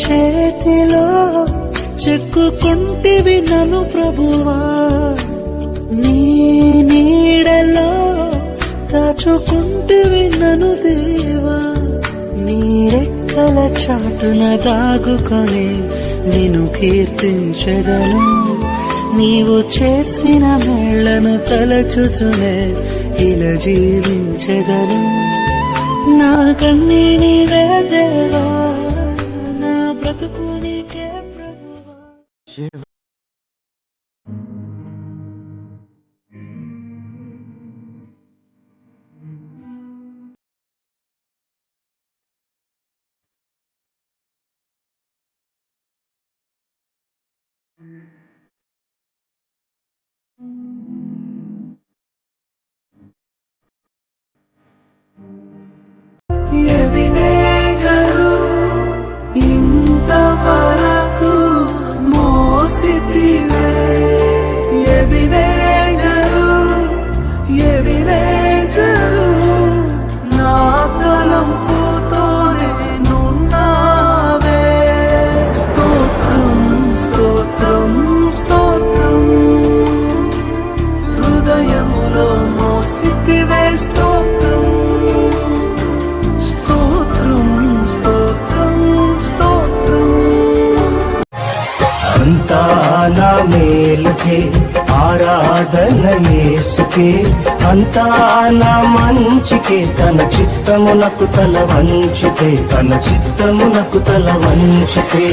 చేతిలో చెక్కుకుంటివి నన్ను ప్రభువా, నీ నీడలో దాచుకుంటివి నన్ను దేవా. నీ రెక్కల చాటున దాగుకొని నిన్ను కీర్తించెదను, నీవు చేసిన మేళ్లను తలచుచునే ఇలా జీవించెదను. నా కన్నీని దేవా, నా బ్రతుకు నీకే ప్రభువా. ఇంతవరకు మోసితివే ఎబినేజరు, ఎబినేజరు, నా తలంపుతోనే నున్నావే. స్తోత్రం స్తోత్రం స్తోత్రం, హృదయములో మోసితివే స్తోత్రం. అంతా నా మేలుకే ఆరాధన యేసుకే, అంతా నా మంచికే, తన చిత్తమునకు తల వంచితే, తన చిత్తమునకు తల వంచితే.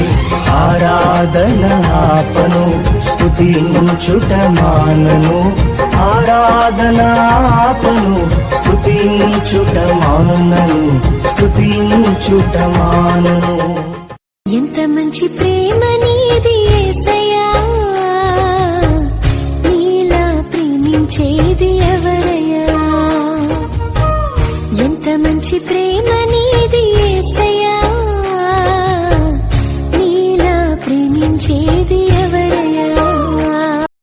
ఆరాధన ఆపను, స్తుతించుట మానను, ఆరాధన ఆపను, స్తుతించుట మానను, స్తుతించుట మానను. ఎంత మంచి ప్రేమ